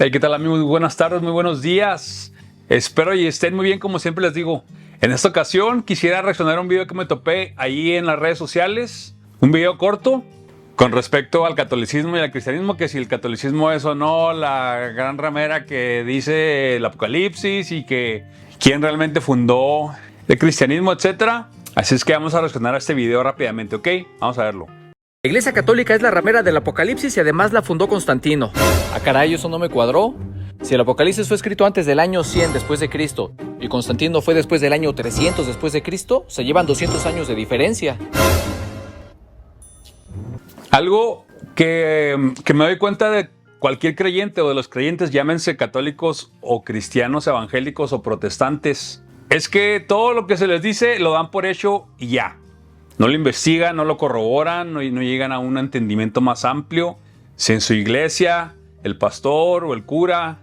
Hey, ¿qué tal amigos? Muy buenas tardes, muy buenos días. Espero y estén muy bien, como siempre les digo. En esta ocasión quisiera reaccionar a un video que me topé ahí en las redes sociales. Un video corto con respecto al catolicismo y al cristianismo, que si el catolicismo es o no la gran ramera que dice el Apocalipsis y que quién realmente fundó el cristianismo, etcétera. Así es que vamos a reaccionar a este video rápidamente, ¿ok? Vamos a verlo. La Iglesia Católica es la ramera del Apocalipsis y además la fundó Constantino. Ah, caray, eso no me cuadró. Si el Apocalipsis fue escrito antes del año 100 después de Cristo y Constantino fue después del año 300 después de Cristo, se llevan 200 años de diferencia. Algo que me doy cuenta de cualquier creyente o de los creyentes, llámense católicos o cristianos, evangélicos o protestantes, es que todo lo que se les dice lo dan por hecho y ya. No lo investigan, no lo corroboran, no llegan a un entendimiento más amplio. Si en su iglesia, el pastor o el cura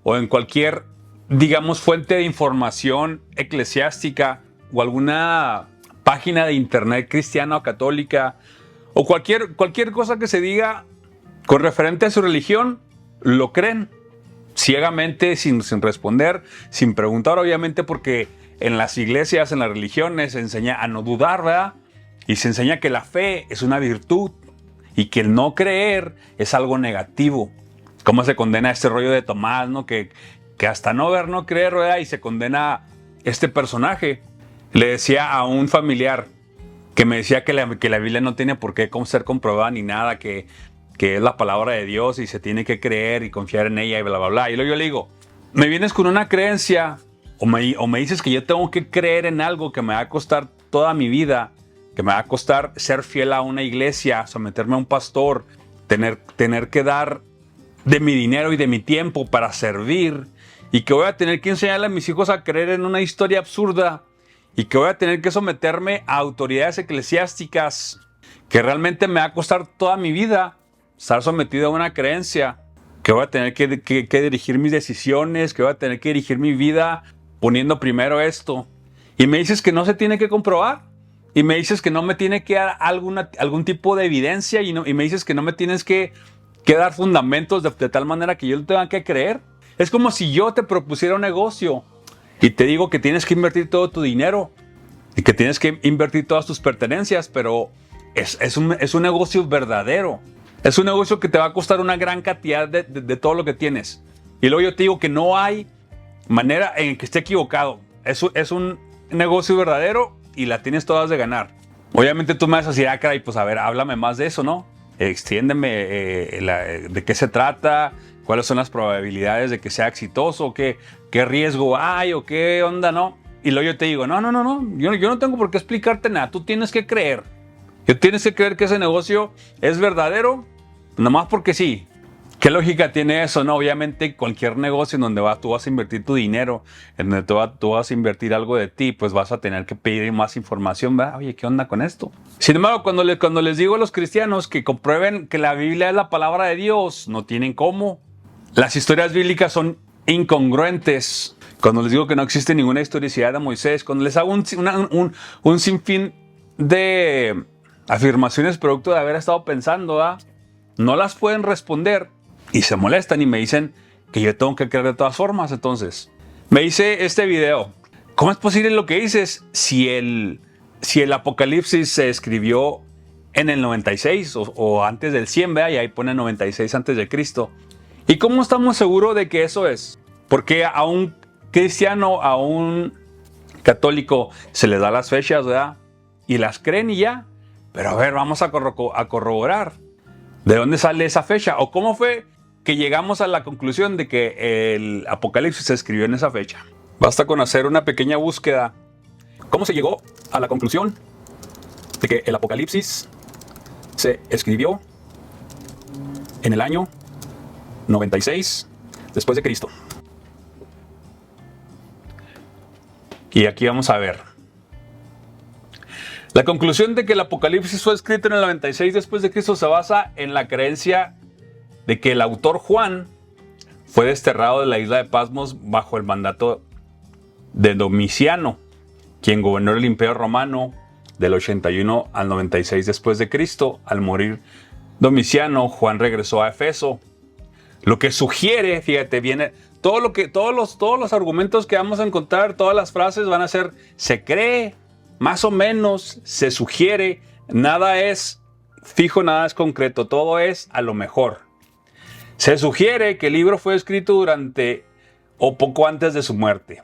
o en cualquier, digamos, fuente de información eclesiástica o alguna página de internet cristiana o católica o cualquier cosa que se diga con referente a su religión, lo creen ciegamente, sin responder, sin preguntar, obviamente, porque en las iglesias, en las religiones, se enseña a no dudar, ¿verdad? Y se enseña que la fe es una virtud y que el no creer es algo negativo. ¿Cómo se condena este rollo de Tomás, ¿no? Que hasta no ver, no creer, ¿verdad? Y se condena este personaje. Le decía a un familiar que me decía que la Biblia no tiene por qué ser comprobada ni nada, que es la palabra de Dios y se tiene que creer y confiar en ella y bla, bla, bla. Y luego yo le digo, me vienes con una creencia o me dices que yo tengo que creer en algo que me va a costar toda mi vida, que me va a costar ser fiel a una iglesia, someterme a un pastor, tener que dar de mi dinero y de mi tiempo para servir, y que voy a tener que enseñarle a mis hijos a creer en una historia absurda, y que voy a tener que someterme a autoridades eclesiásticas, que realmente me va a costar toda mi vida estar sometido a una creencia, que voy a tener que dirigir mis decisiones, que voy a tener que dirigir mi vida poniendo primero esto, y me dices que no se tiene que comprobar. Y me dices que no me tiene que dar algún tipo de evidencia y me dices que no me tienes que dar fundamentos de tal manera que yo lo tenga que creer. Es como si yo te propusiera un negocio y te digo que tienes que invertir todo tu dinero y que tienes que invertir todas tus pertenencias, pero es un negocio verdadero. Es un negocio que te va a costar una gran cantidad de todo lo que tienes. Y luego yo te digo que no hay manera en que esté equivocado. Es un negocio verdadero y la tienes todas de ganar. Obviamente tú me vas a decir, caray, pues a ver, háblame más de eso, ¿no? Extiéndeme de qué se trata, cuáles son las probabilidades de que sea exitoso, qué riesgo hay o qué onda, ¿no? Y luego yo te digo, no, yo no tengo por qué explicarte nada, tú tienes que creer. Tienes que creer que ese negocio es verdadero, nomás porque sí. ¿Qué lógica tiene eso? No, obviamente cualquier negocio en donde tú vas a invertir tu dinero, en donde tú vas a invertir algo de ti, pues vas a tener que pedir más información, ¿verdad? Oye, ¿qué onda con esto? Sin embargo, cuando les digo a los cristianos que comprueben que la Biblia es la palabra de Dios, no tienen cómo. Las historias bíblicas son incongruentes. Cuando les digo que no existe ninguna historicidad de Moisés, cuando les hago un sinfín de afirmaciones producto de haber estado pensando, ¿verdad? No las pueden responder. Y se molestan y me dicen que yo tengo que creer de todas formas. Entonces, me dice este video, ¿cómo es posible lo que dices si el Apocalipsis se escribió en el 96 o antes del 100, ¿verdad? Y ahí pone 96 antes de Cristo. ¿Y cómo estamos seguros de que eso es? Porque a un cristiano, a un católico se les da las fechas, ¿verdad? Y las creen y ya. Pero a ver, vamos a corroborar. ¿De dónde sale esa fecha? ¿O cómo fue que llegamos a la conclusión de que el Apocalipsis se escribió en esa fecha? Basta con hacer una pequeña búsqueda. ¿Cómo se llegó a la conclusión de que el Apocalipsis se escribió en el año 96 después de Cristo? Y aquí vamos a ver. La conclusión de que el Apocalipsis fue escrito en el 96 después de Cristo se basa en la creencia de que el autor Juan fue desterrado de la isla de Patmos bajo el mandato de Domiciano, quien gobernó el Imperio Romano del 81 al 96 después de Cristo. Al morir Domiciano, Juan regresó a Éfeso, Lo que sugiere, fíjate, viene todos los argumentos que vamos a encontrar, todas las frases van a ser se cree, más o menos, se sugiere, nada es fijo, nada es concreto, todo es a lo mejor. Se sugiere que el libro fue escrito durante o poco antes de su muerte.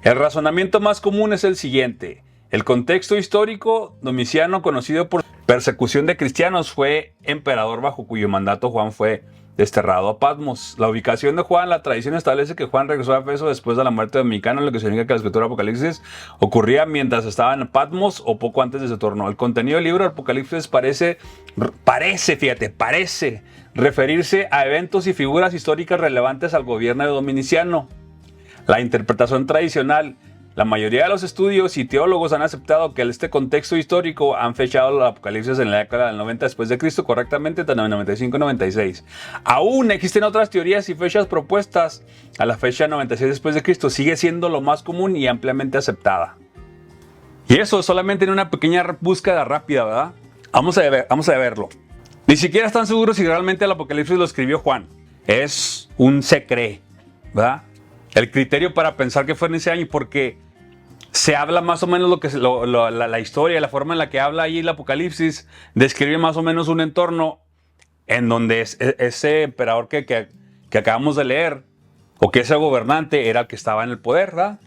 El razonamiento más común es el siguiente. El contexto histórico: Domiciano, conocido por persecución de cristianos, fue emperador bajo cuyo mandato Juan fue desterrado a Patmos. La ubicación de Juan: la tradición establece que Juan regresó a Éfeso después de la muerte de Domiciano, lo que significa que la escritura de Apocalipsis ocurría mientras estaba en Patmos o poco antes de su torno. El contenido del libro de Apocalipsis parece referirse a eventos y figuras históricas relevantes al gobierno de Domiciano. La interpretación tradicional: la mayoría de los estudios y teólogos han aceptado que este contexto histórico han fechado el Apocalipsis en la década del 90 después de Cristo, correctamente entre 95 y 96. Aún existen otras teorías y fechas propuestas a la fecha 96 después de Cristo. Sigue siendo lo más común y ampliamente aceptada. Y eso solamente en una pequeña búsqueda rápida, ¿verdad? Vamos a verlo. Ni siquiera están seguros si realmente el Apocalipsis lo escribió Juan. Es un se cree, ¿verdad? El criterio para pensar que fue en ese año, porque se habla más o menos la historia, la forma en la que habla ahí el Apocalipsis, describe más o menos un entorno en donde ese emperador que acabamos de leer, o que ese gobernante era el que estaba en el poder, ¿verdad?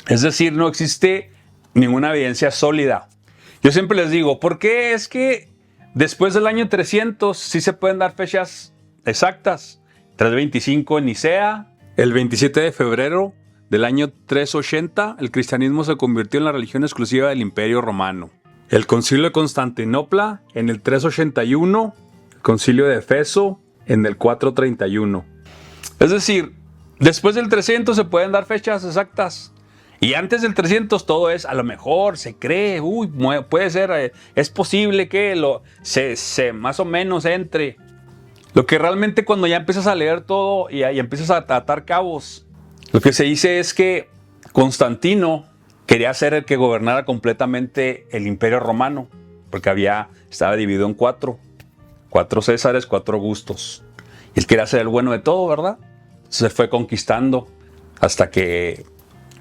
Es decir, no existe ninguna evidencia sólida. Yo siempre les digo, ¿por qué es que después del año 300 sí se pueden dar fechas exactas? 325 en Nicea. El 27 de febrero del año 380, el cristianismo se convirtió en la religión exclusiva del Imperio Romano. El Concilio de Constantinopla en el 381, el Concilio de Efeso en el 431. Es decir, después del 300 se pueden dar fechas exactas. Y antes del 300 todo es a lo mejor, se cree, puede ser, es posible que se más o menos entre. Lo que realmente cuando ya empiezas a leer todo y empiezas a atar cabos, lo que se dice es que Constantino quería ser el que gobernara completamente el Imperio Romano, porque estaba dividido en cuatro Césares, 4 Augustos. Y él quería ser el bueno de todo, ¿verdad? Se fue conquistando hasta que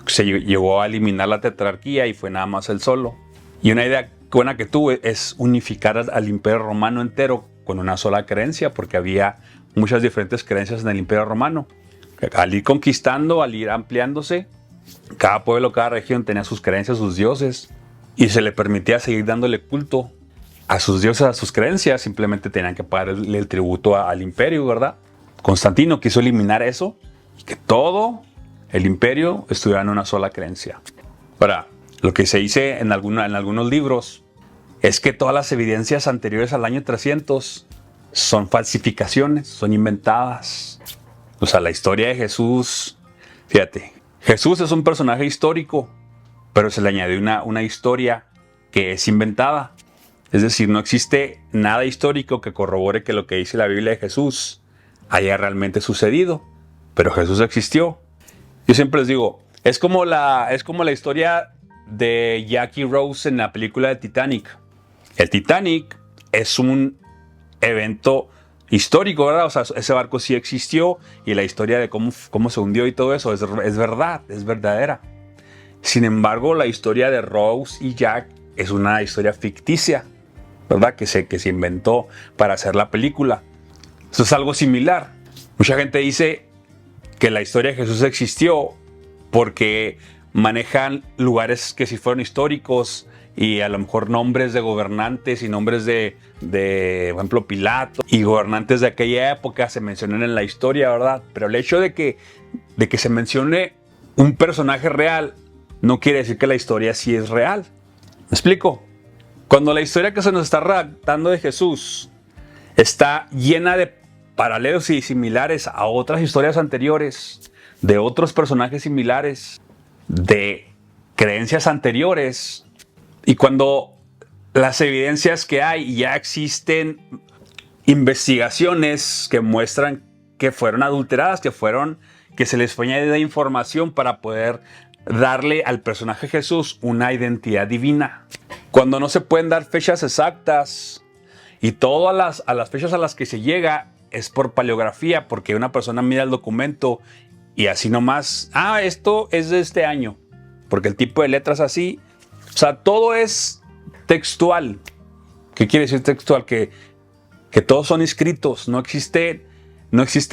se llegó a eliminar la tetrarquía y fue nada más él solo. Y una idea buena que tuve es unificar al Imperio Romano entero con una sola creencia, porque había muchas diferentes creencias en el Imperio Romano. Al ir conquistando, al ir ampliándose, cada pueblo, cada región tenía sus creencias, sus dioses, y se le permitía seguir dándole culto a sus dioses, a sus creencias. Simplemente tenían que pagarle el tributo al imperio, ¿verdad? Constantino quiso eliminar eso y que todo el imperio estuviera en una sola creencia. Ahora, lo que se dice en algunos libros es que todas las evidencias anteriores al año 300 son falsificaciones, son inventadas. O sea, la historia de Jesús, fíjate, Jesús es un personaje histórico, pero se le añadió una historia que es inventada. Es decir, no existe nada histórico que corrobore que lo que dice la Biblia de Jesús haya realmente sucedido, pero Jesús existió. Yo siempre les digo, es como la historia de Jackie Rose en la película de Titanic. El Titanic es un evento histórico, ¿verdad? O sea, ese barco sí existió y la historia de cómo se hundió y todo eso es verdad, es verdadera. Sin embargo, la historia de Rose y Jack es una historia ficticia, ¿verdad? Que se inventó para hacer la película. Eso es algo similar. Mucha gente dice que la historia de Jesús existió porque manejan lugares que sí fueron históricos y a lo mejor nombres de gobernantes y nombres de por ejemplo, Pilato y gobernantes de aquella época se mencionan en la historia, ¿verdad? Pero el hecho de que se mencione un personaje real no quiere decir que la historia sí es real. ¿Me explico? Cuando la historia que se nos está redactando de Jesús está llena de paralelos y similares a otras historias anteriores, de otros personajes similares, de creencias anteriores, y cuando las evidencias que hay ya existen investigaciones que muestran que fueron adulteradas, que se les fue añadida información para poder darle al personaje Jesús una identidad divina. Cuando no se pueden dar fechas exactas y todas a las fechas a las que se llega es por paleografía, porque una persona mira el documento y así nomás, esto es de este año, porque el tipo de letras así, o sea, todo es textual. ¿Qué quiere decir textual? Que todos son escritos, no existe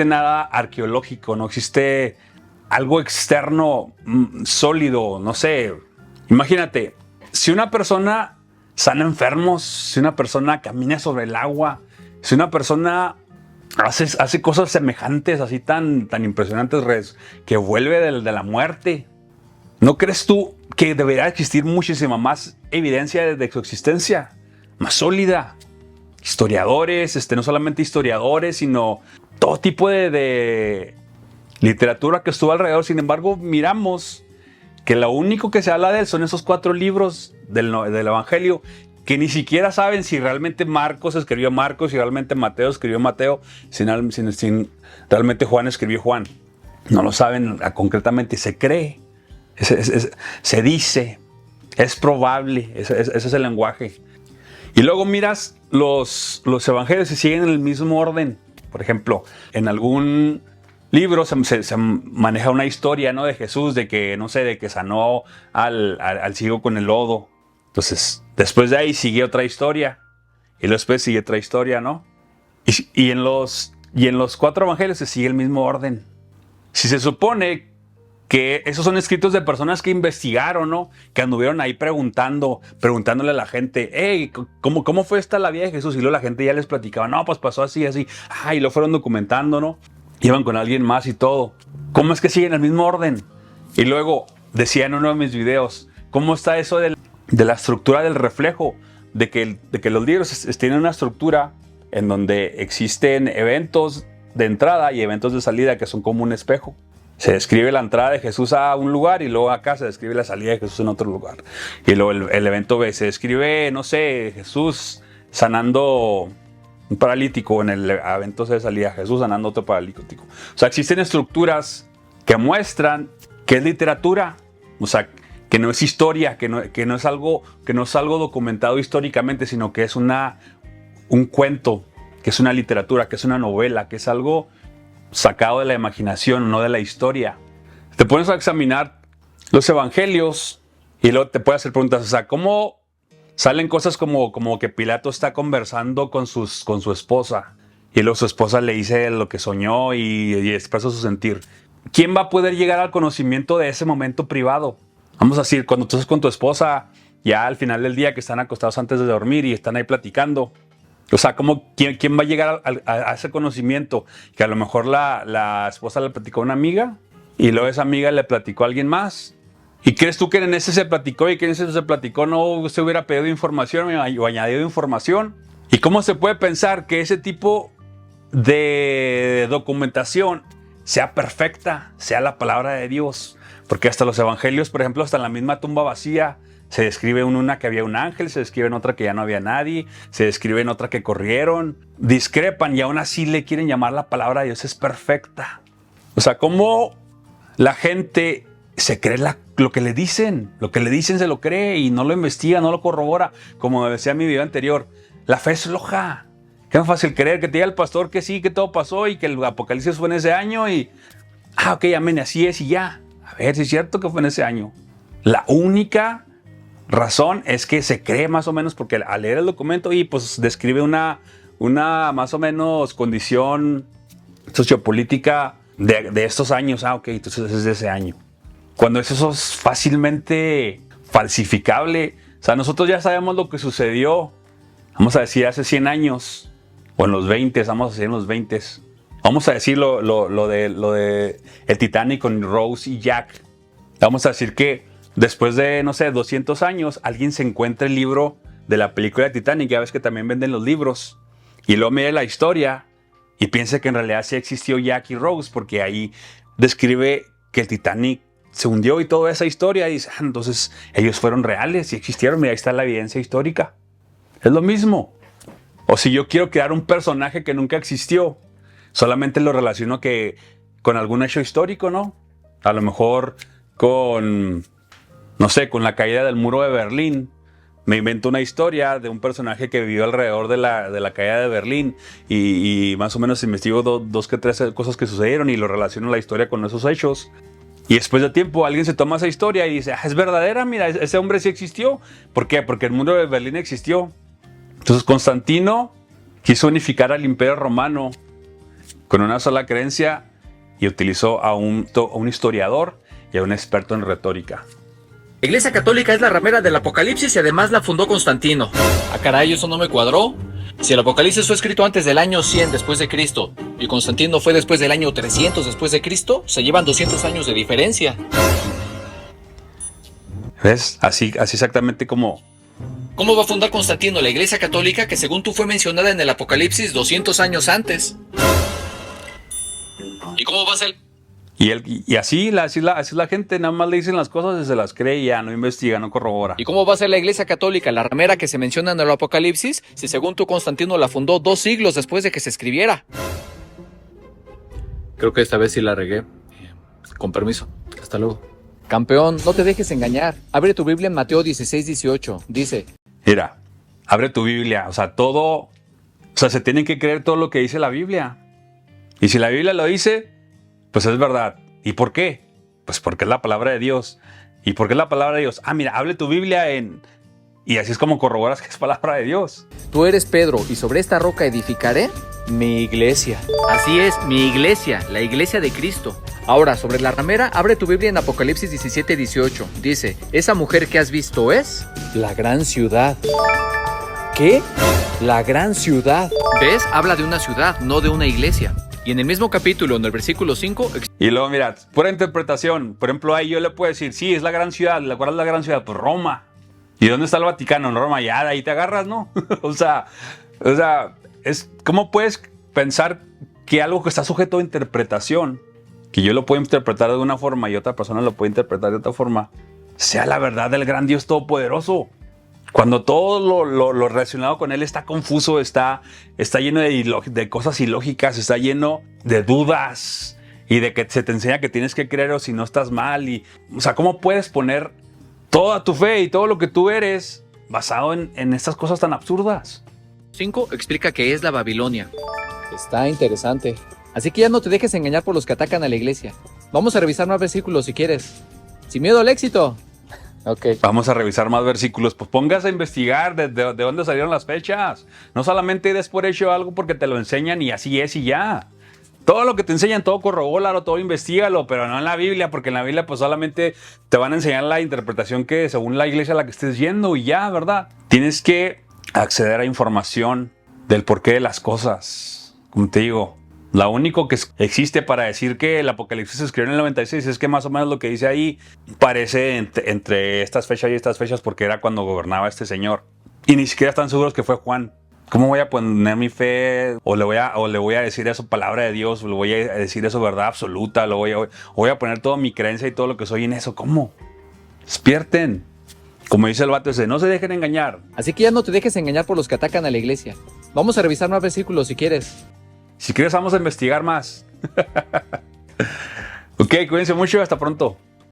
nada arqueológico, no existe algo externo sólido, no sé. Imagínate, si una persona sana enfermos, si una persona camina sobre el agua, si una persona hace cosas semejantes, así tan impresionantes, que vuelve de la muerte, ¿no crees tú que debería existir muchísima más evidencia de su existencia? Más sólida. Historiadores, no solamente historiadores, sino todo tipo de literatura que estuvo alrededor. Sin embargo, miramos que lo único que se habla de él son esos 4 libros del Evangelio, que ni siquiera saben si realmente Marcos escribió Marcos, si realmente Mateo escribió Mateo, si realmente Juan escribió Juan. No lo saben concretamente, se cree, se dice, es probable, ese es el lenguaje. Y luego miras los evangelios y siguen en el mismo orden. Por ejemplo, en algún libro se maneja una historia, ¿no?, de Jesús, de que sanó al ciego con el lodo. Entonces, después de ahí sigue otra historia. Y después sigue otra historia, ¿no? Y en los 4 evangelios se sigue el mismo orden. Si se supone que esos son escritos de personas que investigaron, ¿no?, que anduvieron ahí preguntándole a la gente, hey, ¿cómo fue la vida de Jesús? Y luego la gente ya les platicaba, no, pues pasó así. Y lo fueron documentando, ¿no? Iban con alguien más y todo. ¿Cómo es que siguen el mismo orden? Y luego decía en uno de mis videos, ¿cómo está eso de la estructura del reflejo? De que los libros tienen una estructura en donde existen eventos de entrada y eventos de salida que son como un espejo. Se describe la entrada de Jesús a un lugar y luego acá se describe la salida de Jesús en otro lugar. Y luego el evento B se describe, no sé, Jesús sanando un paralítico. En el evento C de salida, Jesús sanando otro paralítico. O sea, existen estructuras que muestran que es literatura. O sea, que no es historia, que no es algo documentado históricamente, sino que es un cuento, que es una literatura, que es una novela, que es algo sacado de la imaginación, no de la historia. Te pones a examinar los evangelios y luego te puedes hacer preguntas, o sea, ¿cómo salen cosas como que Pilato está conversando con su esposa y luego su esposa le dice lo que soñó y expresa su sentir? ¿Quién va a poder llegar al conocimiento de ese momento privado? Vamos a decir, cuando tú estás con tu esposa, ya al final del día que están acostados antes de dormir y están ahí platicando, o sea, ¿quién va a llegar a ese conocimiento? Que a lo mejor la esposa le platicó a una amiga y luego esa amiga le platicó a alguien más. ¿Y crees tú que en ese se platicó y que en ese se platicó no se hubiera pedido información o añadido información? ¿Y cómo se puede pensar que ese tipo de documentación sea perfecta, sea la palabra de Dios? Porque hasta los evangelios, por ejemplo, hasta en la misma tumba vacía, se describe en una que había un ángel, se describe en otra que ya no había nadie, se describe en otra que corrieron, discrepan y aún así le quieren llamar la palabra de Dios es perfecta. O sea, ¿cómo la gente se cree lo que le dicen se lo cree y no lo investiga, no lo corrobora? Como decía mi video anterior, la fe es floja. Qué más fácil creer que te diga el pastor que sí, que todo pasó y que el apocalipsis fue en ese año y ok, amén, así es y ya. A ver si es cierto que fue en ese año. La única razón es que se cree más o menos porque al leer el documento y pues describe una más o menos condición sociopolítica de estos años. Ok, entonces es de ese año. Cuando eso es fácilmente falsificable. O sea, nosotros ya sabemos lo que sucedió, vamos a decir, hace 100 años o en los 20, vamos a decir en los 20. Vamos a decir lo de el Titanic con Rose y Jack. Vamos a decir que después de, no sé, 200 años, alguien se encuentra el libro de la película de Titanic. Ya ves que también venden los libros. Y luego mire la historia y piensa que en realidad sí existió Jack y Rose, porque ahí describe que el Titanic se hundió y toda esa historia. Y dice, entonces ellos fueron reales y existieron. Mira, ahí está la evidencia histórica. Es lo mismo. O si yo quiero crear un personaje que nunca existió, solamente lo relaciono con algún hecho histórico, ¿no? A lo mejor con, no sé, con la caída del muro de Berlín, me invento una historia de un personaje que vivió alrededor de la caída de Berlín y más o menos investigo dos que tres cosas que sucedieron y lo relaciono la historia con esos hechos. Y después de tiempo alguien se toma esa historia y dice, es verdadera, mira, ese hombre sí existió. ¿Por qué? Porque el muro de Berlín existió. Entonces Constantino quiso unificar al Imperio Romano con una sola creencia y utilizó a un historiador y a un experto en retórica. La Iglesia Católica es la ramera del Apocalipsis y además la fundó Constantino. Ah, caray, eso no me cuadró. Si el Apocalipsis fue escrito antes del año 100 después de Cristo y Constantino fue después del año 300 después de Cristo, se llevan 200 años de diferencia. ¿Ves? Así exactamente como... ¿Cómo va a fundar Constantino la Iglesia Católica que según tú fue mencionada en el Apocalipsis 200 años antes? ¿Y cómo va a ser? Y así la gente nada más le dicen las cosas y se las cree y ya no investiga, no corrobora. ¿Y cómo va a ser la Iglesia Católica la ramera que se menciona en el Apocalipsis si según tú Constantino la fundó 2 siglos después de que se escribiera? Creo que esta vez sí la regué. Con permiso. Hasta luego. Campeón, no te dejes engañar. Abre tu Biblia en Mateo 16:18. Dice... Mira, abre tu Biblia. O sea, se tienen que creer todo lo que dice la Biblia. Y si la Biblia lo dice, pues es verdad. ¿Y por qué? Pues porque es la palabra de Dios. ¿Y por qué es la palabra de Dios? Ah, mira, abre tu Biblia y así es como corroboras que es palabra de Dios. Tú eres Pedro, y sobre esta roca edificaré mi iglesia. Así es, mi iglesia, la iglesia de Cristo. Ahora, sobre la ramera, abre tu Biblia en Apocalipsis 17:18. Dice, esa mujer que has visto es la gran ciudad. ¿Qué? La gran ciudad. ¿Ves? Habla de una ciudad, no de una iglesia. Y en el mismo capítulo, en el versículo 5... Y luego, mira, pura interpretación. Por ejemplo, ahí yo le puedo decir, sí, es la gran ciudad. ¿Cuál es la gran ciudad? Pues Roma. ¿Y dónde está el Vaticano? En Roma. Ya, de ahí te agarras, ¿no? o sea, ¿cómo puedes pensar que algo que está sujeto a interpretación, que yo lo puedo interpretar de una forma y otra persona lo puede interpretar de otra forma, sea la verdad del gran Dios Todopoderoso? Cuando todo lo relacionado con Él está confuso, está lleno de cosas ilógicas, está lleno de dudas y de que se te enseña que tienes que creer o si no estás mal. O sea, ¿cómo puedes poner toda tu fe y todo lo que tú eres basado en estas cosas tan absurdas? 5 explica qué es la Babilonia. Está interesante. Así que ya no te dejes engañar por los que atacan a la iglesia. Vamos a revisar más versículos si quieres. Sin miedo al éxito. Ok. Vamos a revisar más versículos. Pues póngase a investigar de dónde salieron las fechas. No solamente des por hecho algo porque te lo enseñan y así es y ya. Todo lo que te enseñan, todo corrobóralo, todo investígalo, pero no en la Biblia, porque en la Biblia pues solamente te van a enseñar la interpretación que según la iglesia a la que estés yendo y ya, ¿verdad? Tienes que acceder a información del porqué de las cosas. Como te digo, lo único que existe para decir que el Apocalipsis se escribió en el 96 es que más o menos lo que dice ahí parece entre estas fechas y estas fechas porque era cuando gobernaba este señor. Y ni siquiera están seguros que fue Juan. ¿Cómo voy a poner mi fe? O le voy a decir eso palabra de Dios, o le voy a decir eso verdad absoluta, voy a poner toda mi creencia y todo lo que soy en eso. ¿Cómo? Despierten. Como dice el vato ese, no se dejen engañar. Así que ya no te dejes engañar por los que atacan a la iglesia. Vamos a revisar más versículos si quieres. Si quieres, vamos a investigar más. Ok, cuídense mucho y hasta pronto.